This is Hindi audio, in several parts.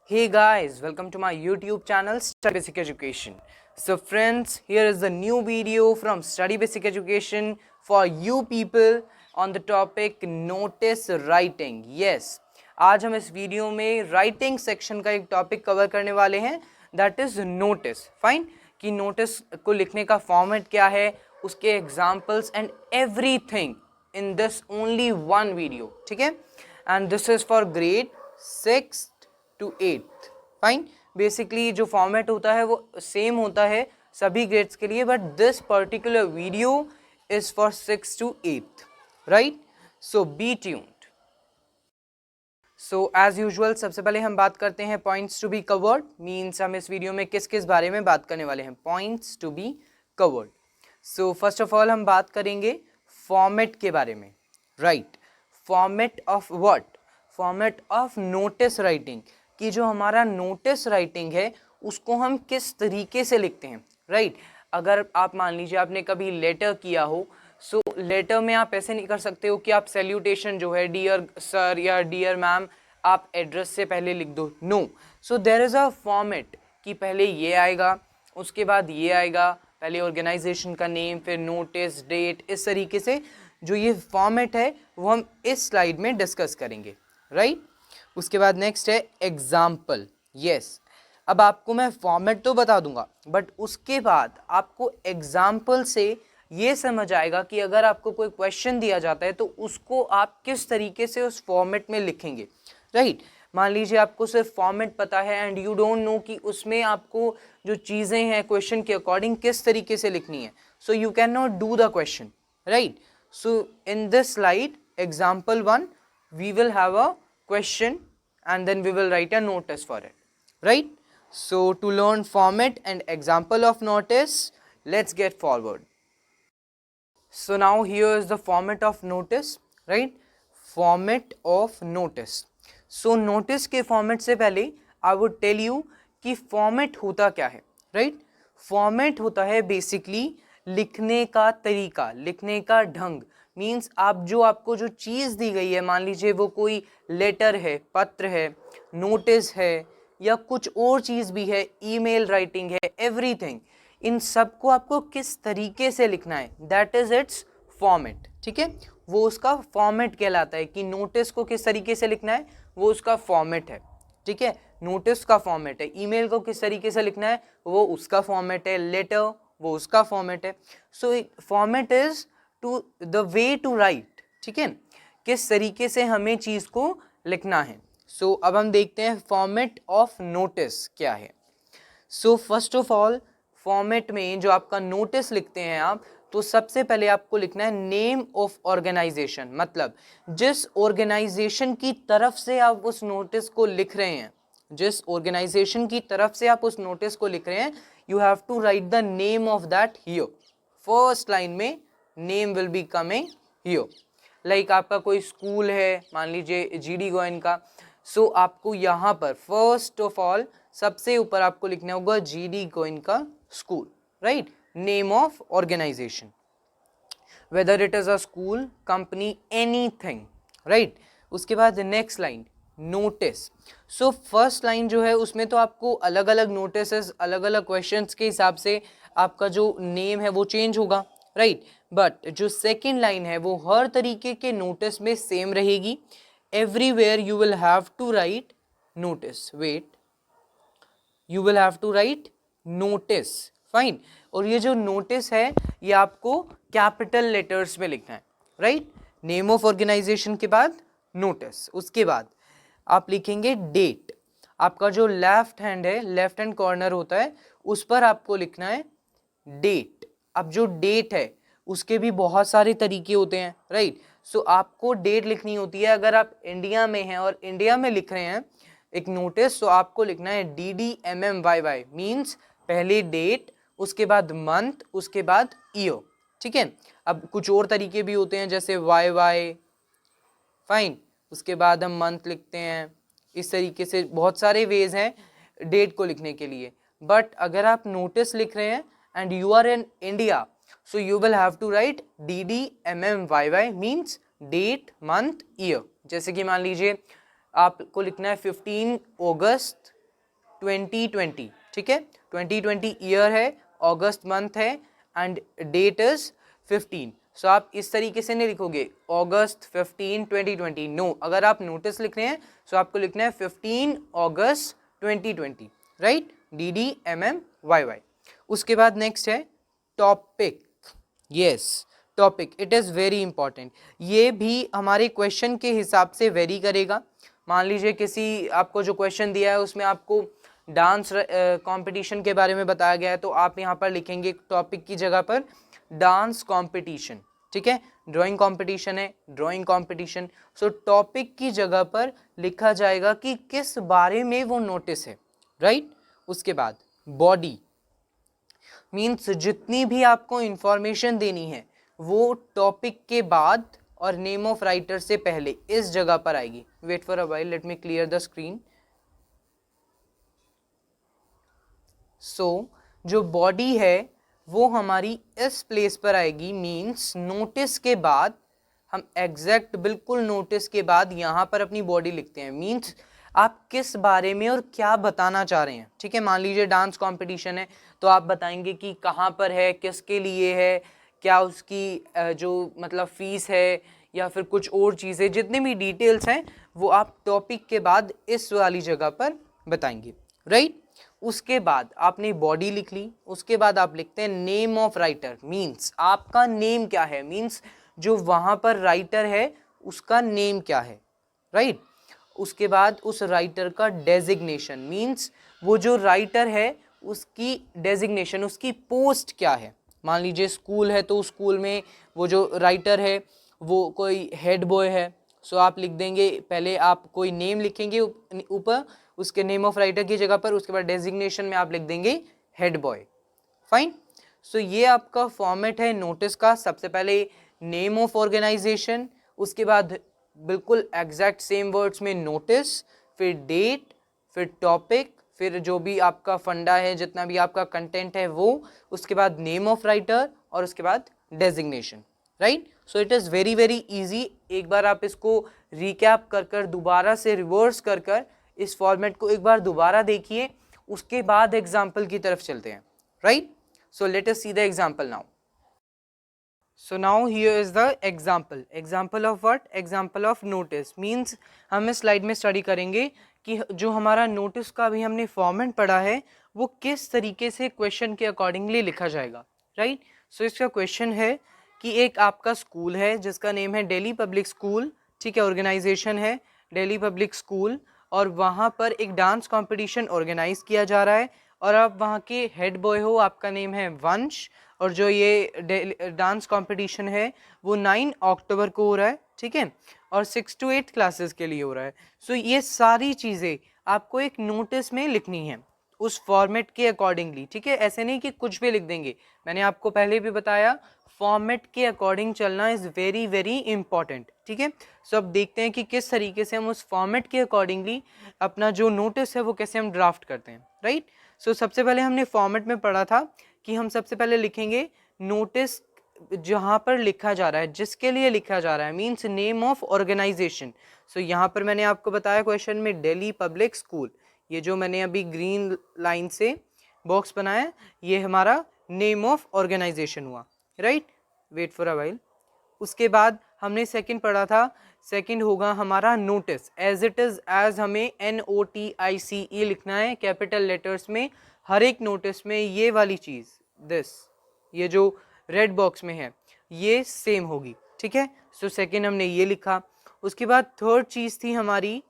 Hey guys, welcome to my YouTube channel Study Basic Education. So friends, here is a new video from Study Basic Education for you people on the topic Notice Writing. Yes, आज हम इस वीडियो में राइटिंग सेक्शन का एक टॉपिक कवर करने वाले हैं, दैट इज नोटिस. फाइन, कि नोटिस को लिखने का फॉर्मेट क्या है, उसके examples and everything in this only one video. ठीक है, and this is for grade 6 to 8. Fine, basically जो फॉर्मेट होता है वो सेम होता है सभी ग्रेड्स के लिए, but this particular video is for 6 to 8, right? So be tuned. So as usual सबसे पहले हम बात करते हैं points to be covered. Means हम इस वीडियो में किस किस बारे में बात करने वाले हैं, points to be covered. So first of all हम बात करेंगे फॉर्मेट के बारे में, right? Format of what? Format of notice writing, कि जो हमारा नोटिस राइटिंग है उसको हम किस तरीके से लिखते हैं, राइट? अगर आप मान लीजिए आपने कभी लेटर किया हो, सो लेटर में आप ऐसे नहीं कर सकते हो कि आप सैल्यूटेशन जो है डियर सर या डियर मैम आप एड्रेस से पहले लिख दो. No, so there is a format कि पहले ये आएगा, उसके बाद ये आएगा, पहले ऑर्गेनाइजेशन का नेम, फिर नोटिस, डेट. इस तरीके से जो ये फॉर्मेट है वो हम इस स्लाइड में डिस्कस करेंगे, राइट? उसके बाद नेक्स्ट है एग्जाम्पल. यस, अब आपको मैं फॉर्मेट तो बता दूंगा, बट उसके बाद आपको एग्जाम्पल से ये समझ आएगा कि अगर आपको कोई क्वेश्चन दिया जाता है तो उसको आप किस तरीके से उस फॉर्मेट में लिखेंगे, राइट? मान लीजिए आपको सिर्फ फॉर्मेट पता है एंड यू डोंट नो कि उसमें आपको जो चीज़ें हैं क्वेश्चन के अकॉर्डिंग किस तरीके से लिखनी है, so you can not do the question, right? So in this slide example 1 we will have a question and then we will write a notice for it, right? So to learn format and example of notice, let's get forward. So now here is the format of notice, right? Format of notice. So notice के format से पहले I would tell you कि format होता क्या है, right? Format होता है basically लिखने का तरीका, लिखने का ढंग. मीन्स आप जो आपको जो चीज़ दी गई है, मान लीजिए वो कोई लेटर है, पत्र है, नोटिस है, या कुछ और चीज़ भी है, ईमेल राइटिंग है, एवरीथिंग, इन सब को आपको किस तरीके से लिखना है, दैट इज़ इट्स फॉर्मेट. ठीक है, वो उसका फॉर्मेट कहलाता है कि नोटिस को किस तरीके से लिखना है, वो उसका फॉर्मेट है. ठीक है, नोटिस का फॉर्मेट है. ईमेल को किस तरीके से लिखना है, वो उसका फॉर्मेट है. लेटर वो उसका फॉर्मेट है. So format is to the way to write. ठीक है, किस तरीके से हमें चीज़ को लिखना है. सो अब हम देखते हैं फॉर्मेट ऑफ नोटिस क्या है. सो फर्स्ट ऑफ ऑल फॉर्मेट में जो आपका नोटिस लिखते हैं आप, तो सबसे पहले आपको लिखना है नेम ऑफ ऑर्गेनाइजेशन. मतलब जिस ऑर्गेनाइजेशन की तरफ से आप उस नोटिस को लिख रहे हैं, जिस ऑर्गेनाइजेशन की तरफ से आप उस नोटिस को लिख रहे हैं, you have to write the name of that here. First line में name will be coming here. Like आपका कोई स्कूल है, मान लीजिए जीडी गोयन का, सो आपको यहाँ पर फर्स्ट ऑफ ऑल सबसे ऊपर आपको लिखना होगा GD Goenka school, right? Name of organisation, whether it is a school, company, anything, right? उसके बाद next line notice. So first line जो है उसमें तो आपको अलग अलग नोटिस, अलग अलग क्वेश्चंस के हिसाब से आपका जो नेम है वो चेंज होगा, राइट? बट जो सेकेंड लाइन है वो हर तरीके के नोटिस में सेम रहेगी. Everywhere you will have to write notice. Wait, you will have to write notice. Fine, और ये जो नोटिस है ये आपको कैपिटल लेटर्स में लिखना है, राइट? नेम ऑफ ऑर्गेनाइजेशन के बाद नोटिस, उसके बाद आप लिखेंगे डेट. आपका जो लेफ्ट हैंड है, लेफ्ट हैंड कॉर्नर होता है, उस पर आपको लिखना है डेट. अब जो डेट है उसके भी बहुत सारे तरीके होते हैं, राइट? सो आपको डेट लिखनी होती है. अगर आप इंडिया में हैं और इंडिया में लिख रहे हैं एक नोटिस, तो आपको लिखना है DDMMYY. मीन्स पहले डेट, उसके बाद मंथ, उसके बाद ईयर. ठीक है, अब कुछ और तरीके भी होते हैं जैसे YY. फाइन, उसके बाद हम मंथ लिखते हैं. इस तरीके से बहुत सारे वेज हैं डेट को लिखने के लिए. बट अगर आप नोटिस लिख रहे हैं and you are in India, so you will have to write DDMMYY, means date, month, year. जैसे कि मान लीजिए आपको लिखना है 15 अगस्त 2020, ठीक है, 2020 ईयर है, अगस्त मंथ है एंड डेट इज 15. सो आप इस तरीके से नहीं लिखोगे अगस्त 15 2020, नो. अगर आप नोटिस लिख रहे हैं सो आपको लिखना है 15 अगस्त 2020, राइट, DDMMYY. उसके बाद नेक्स्ट है topic. Yes, topic, it is very important. ये भी हमारे क्वेश्चन के हिसाब से वेरी करेगा. मान लीजिए किसी आपको जो क्वेश्चन दिया है उसमें आपको डांस कंपटीशन के बारे में बताया गया है, तो आप यहाँ पर लिखेंगे टॉपिक की जगह पर डांस कंपटीशन, ठीक है. ड्राइंग कंपटीशन है, ड्राइंग कंपटीशन. सो टॉपिक की जगह पर लिखा जाएगा कि किस बारे में वो नोटिस है, राइट. उसके बाद बॉडी मीन्स जितनी भी आपको इंफॉर्मेशन देनी है वो टॉपिक के बाद और नेम ऑफ राइटर से पहले इस जगह पर आएगी. Wait for a while, let me clear the screen. So जो बॉडी है वो हमारी इस प्लेस पर आएगी. मीन्स नोटिस के बाद हम एग्जैक्ट बिल्कुल नोटिस के बाद यहाँ पर अपनी बॉडी लिखते हैं. मीन्स आप किस बारे में और क्या बताना चाह रहे हैं, ठीक है. मान लीजिए डांस कंपटीशन है तो आप बताएंगे कि कहाँ पर है, किसके लिए है, क्या उसकी जो मतलब फीस है या फिर कुछ और चीज़ें, जितनी भी डिटेल्स हैं वो आप टॉपिक के बाद इस वाली जगह पर बताएंगे, राइट. उसके बाद आपने बॉडी लिख ली. उसके बाद आप लिखते हैं नेम ऑफ राइटर. मीन्स आपका नेम क्या है, मीन्स जो वहाँ पर राइटर है उसका नेम क्या है, राइट. उसके बाद उस राइटर का डेजिग्नेशन. मीन्स वो जो राइटर है उसकी डेजिग्नेशन, उसकी पोस्ट क्या है. मान लीजिए स्कूल है तो स्कूल में वो जो राइटर है वो कोई हेड बॉय है. सो आप लिख देंगे, पहले आप कोई नेम लिखेंगे ऊपर उसके नेम ऑफ राइटर की जगह पर, उसके बाद डेजिग्नेशन में आप लिख देंगे हेड बॉय. फाइन. सो ये आपका फॉर्मेट है नोटिस का. सबसे पहले नेम ऑफ ऑर्गेनाइजेशन, उसके बाद बिल्कुल एग्जैक्ट सेम वर्ड्स में नोटिस, फिर डेट, फिर टॉपिक, फिर जो भी आपका फंडा है, जितना भी आपका कंटेंट है वो, उसके बाद नेम ऑफ राइटर और उसके बाद designation, right. So it is very very easy. एक बार आप इसको रिकैप कर कर दोबारा से रिवर्स कर कर इस फॉर्मेट को एक बार दोबारा देखिए, उसके बाद एग्जाम्पल की तरफ चलते हैं, right. So let us see the example now. So now here is the example. Example of what? Example of notice. Means हम इस स्लाइड में स्टडी करेंगे कि जो हमारा नोटिस का भी हमने फॉर्मेट पढ़ा है वो किस तरीके से क्वेश्चन के अकॉर्डिंगली लिखा जाएगा, राइट. सो इसका क्वेश्चन है कि एक आपका स्कूल है जिसका नेम है दिल्ली पब्लिक स्कूल, ठीक है. ऑर्गेनाइजेशन है दिल्ली पब्लिक स्कूल और वहाँ पर एक डांस कॉम्पिटिशन ऑर्गेनाइज किया जा रहा है और आप वहाँ के हेड बॉय हो, आपका नेम है वंश. और जो ये डांस कंपटीशन है वो 9 अक्टूबर को हो रहा है, ठीक है, और 6 to 8 क्लासेस के लिए हो रहा है. सो ये सारी चीज़ें आपको एक नोटिस में लिखनी है उस फॉर्मेट के अकॉर्डिंगली, ठीक है. ऐसे नहीं कि कुछ भी लिख देंगे. मैंने आपको पहले भी बताया फॉर्मेट के अकॉर्डिंग चलना इज़ वेरी वेरी इंपॉर्टेंट, ठीक है. सो अब देखते हैं कि किस तरीके से हम उस फॉर्मेट के अकॉर्डिंगली अपना जो नोटिस है वो कैसे हम ड्राफ्ट करते हैं, राइट. सो सबसे पहले हमने फॉर्मेट में पढ़ा था कि हम सबसे पहले लिखेंगे नोटिस जहाँ पर लिखा जा रहा है, जिसके लिए लिखा जा रहा है, मींस नेम ऑफ ऑर्गेनाइजेशन. सो यहाँ पर मैंने आपको बताया क्वेश्चन में दिल्ली पब्लिक स्कूल, ये जो मैंने अभी ग्रीन लाइन से बॉक्स बनाया ये हमारा नेम ऑफ ऑर्गेनाइजेशन हुआ, right. Wait for a while. उसके बाद हमने सेकंड पढ़ा था, सेकंड होगा हमारा notice. As it is, as हमें NOTICE लिखना है कैपिटल लेटर्स में. हर एक नोटिस में ये वाली चीज़, दिस, ये जो रेड बॉक्स में है ये सेम होगी, ठीक है. सो सेकंड हमने ये लिखा. उसके बाद थर्ड चीज़ थी हमारी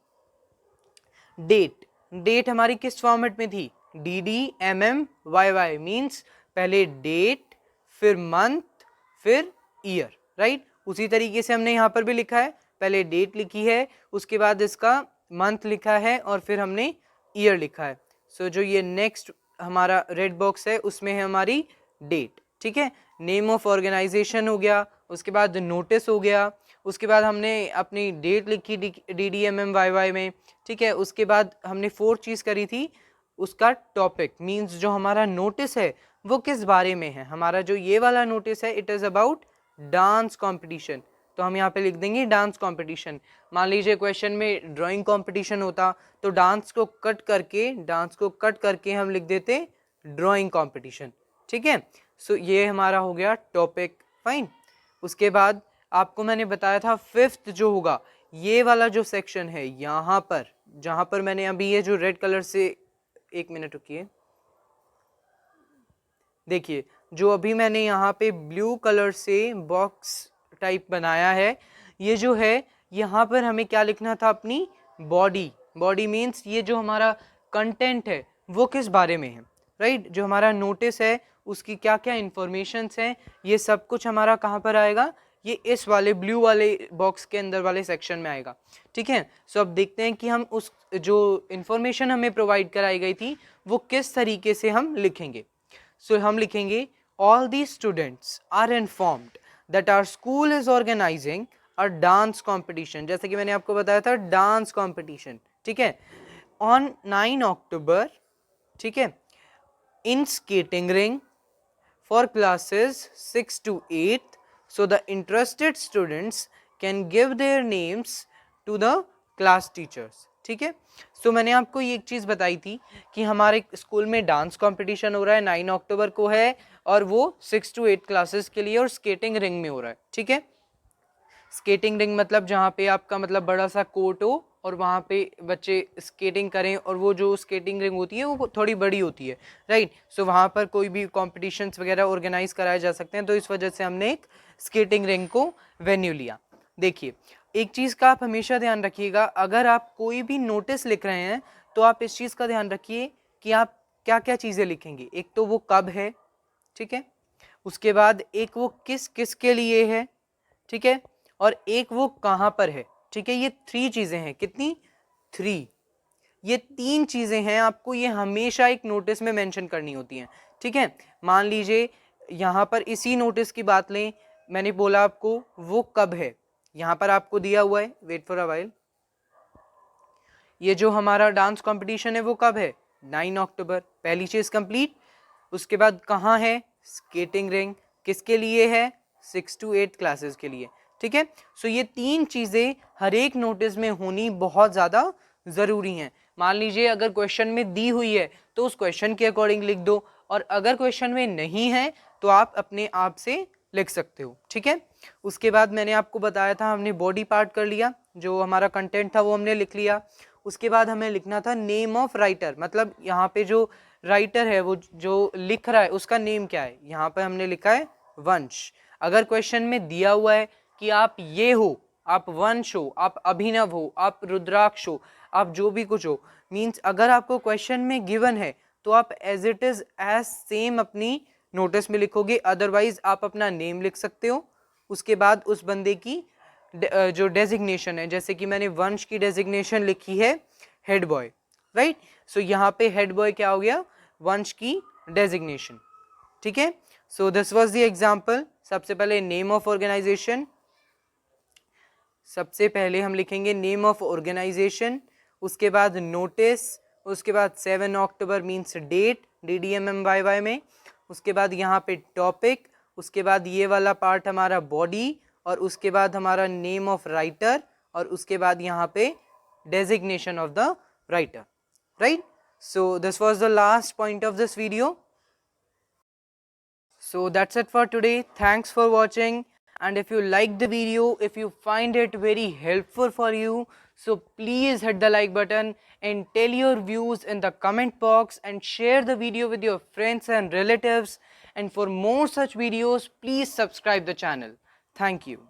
डेट. डेट हमारी किस फॉर्मेट में थी? DDMMYY. मीन्स पहले डेट, फिर मंथ, फिर ईयर, राइट. उसी तरीके से हमने यहाँ पर भी लिखा है, पहले डेट लिखी है, उसके बाद इसका मंथ लिखा है और फिर हमने ईयर लिखा है. सो जो ये नेक्स्ट हमारा रेड बॉक्स है उसमें है हमारी डेट, ठीक है. नेम ऑफ ऑर्गेनाइजेशन हो गया, उसके बाद नोटिस हो गया, उसके बाद हमने अपनी डेट लिखी DDMMYY में, ठीक है. उसके बाद हमने फोर्थ चीज़ करी थी उसका टॉपिक. मींस जो हमारा नोटिस है वो किस बारे में है. हमारा जो ये वाला नोटिस है it is about dance competition, तो हम यहाँ पे लिख देंगे डांस कंपटीशन। मान लीजिए क्वेश्चन में ड्राइंग कंपटीशन होता तो डांस को कट करके हम लिख देते ड्राइंग कंपटीशन। ठीक है, सो ये हमारा हो गया टॉपिक, फाइन। उसके बाद आपको मैंने बताया था फिफ्थ जो होगा, ये वाला जो सेक्शन है यहाँ पर, जहाँ पर मैंने अभी ये जो रेड कलर से, एक मिनट रुकिए, देखिए जो अभी मैंने यहाँ पे ब्लू कलर से बॉक्स टाइप बनाया है, ये जो है यहाँ पर हमें क्या लिखना था, अपनी बॉडी मीन्स ये जो हमारा कंटेंट है वो किस बारे में है, राइट। जो हमारा नोटिस है उसकी क्या क्या इंफॉर्मेशंस हैं, ये सब कुछ हमारा कहाँ पर आएगा, ये इस वाले ब्लू वाले बॉक्स के अंदर वाले सेक्शन में आएगा। ठीक है, सो अब देखते हैं कि हम उस जो इंफॉर्मेशन हमें प्रोवाइड कराई गई थी वो किस तरीके से हम लिखेंगे। सो हम लिखेंगे all the students are informed that our school is organising a dance competition, जैसे कि मैंने आपको बताया था डांस कॉम्पिटिशन, ठीक है, ऑन 9 अक्टूबर, ठीक है, इन skating ring for classes 6 to 8, so the interested students can give their names to the class teachers। ठीक है, सो मैंने आपको ये एक चीज़ बताई थी कि हमारे स्कूल में डांस कंपटीशन हो रहा है, 9 अक्टूबर को है, और वो 6 to 8 क्लासेस के लिए, और स्केटिंग रिंग में हो रहा है। ठीक है, स्केटिंग रिंग मतलब जहाँ पे आपका मतलब बड़ा सा कोर्ट हो और वहाँ पे बच्चे स्केटिंग करें, और वो जो स्केटिंग रिंग होती है वो थोड़ी बड़ी होती है, राइट। सो वहाँ पर कोई भी कॉम्पिटिशन्स वगैरह ऑर्गेनाइज कराए जा सकते हैं, तो इस वजह से हमने एक स्केटिंग रिंग को वेन्यू लिया। देखिए एक चीज़ का आप हमेशा ध्यान रखिएगा, अगर आप कोई भी नोटिस लिख रहे हैं तो आप इस चीज़ का ध्यान रखिए कि आप क्या क्या चीज़ें लिखेंगे। एक तो वो कब है, ठीक है, उसके बाद एक वो किस किस के लिए है, ठीक है, और एक वो कहाँ पर है। ठीक है, ये 3 चीज़ें हैं, कितनी, 3, ये 3 चीज़ें हैं, आपको ये हमेशा एक नोटिस में मेंशन करनी होती हैं। ठीक है, मान लीजिए यहाँ पर इसी नोटिस की बात लें, मैंने बोला आपको वो कब है, यहाँ पर आपको दिया हुआ है, वेट फॉर अ व्हाइल, ये जो हमारा डांस कंपटीशन है वो कब है, 9 अक्टूबर, पहली चीज़ कंप्लीट। उसके बाद कहाँ है, स्केटिंग रिंग, किसके लिए है, 6 to 8 क्लासेस के लिए। ठीक है, सो ये 3 चीज़ें हर एक नोटिस में होनी बहुत ज़्यादा ज़रूरी हैं। मान लीजिए अगर क्वेश्चन में दी हुई है तो उस क्वेश्चन के अकॉर्डिंग लिख दो, और अगर क्वेश्चन में नहीं है तो आप अपने आप से लिख सकते हो। ठीक है, उसके बाद मैंने आपको बताया था हमने बॉडी पार्ट कर लिया, जो हमारा कंटेंट था वो हमने लिख लिया। उसके बाद हमें लिखना था नेम ऑफ राइटर, मतलब यहाँ पे जो राइटर है वो जो लिख रहा है उसका नेम क्या है, यहाँ पे हमने लिखा है वंश। अगर क्वेश्चन में दिया हुआ है कि आप ये हो, आप वंश हो, आप अभिनव हो, आप रुद्राक्ष हो, आप जो भी कुछ हो, मीन्स अगर आपको क्वेश्चन में गिवन है तो आप as it is as same अपनी नोटिस में लिखोगे, अदरवाइज आप अपना नेम लिख सकते हो। उसके बाद उस बंदे की जो डेजिग्नेशन है, जैसे कि मैंने वंश की डेजिग्नेशन लिखी है हेड बॉय, राइट। सो यहाँ पे हेड बॉय क्या हो गया, वंश की डेजिग्नेशन। ठीक है, so this was the example. सबसे पहले नेम ऑफ ऑर्गेनाइजेशन, सबसे पहले हम लिखेंगे नेम ऑफ ऑर्गेनाइजेशन, उसके बाद नोटिस, उसके बाद 7 अक्टूबर मीन्स डेट, DDMMYY में, उसके बाद यहाँ पे टॉपिक, उसके बाद ये वाला पार्ट हमारा बॉडी, और उसके बाद हमारा नेम ऑफ राइटर, और उसके बाद यहाँ पे designation of the writer, right. So this was the last point of this video. So that's it for today. Thanks for watching, and if you like the video, if you find it very helpful for you, so please hit the like button and tell your views in the comment box, and share the video with your friends and relatives. And for more such videos, please subscribe the channel. Thank you.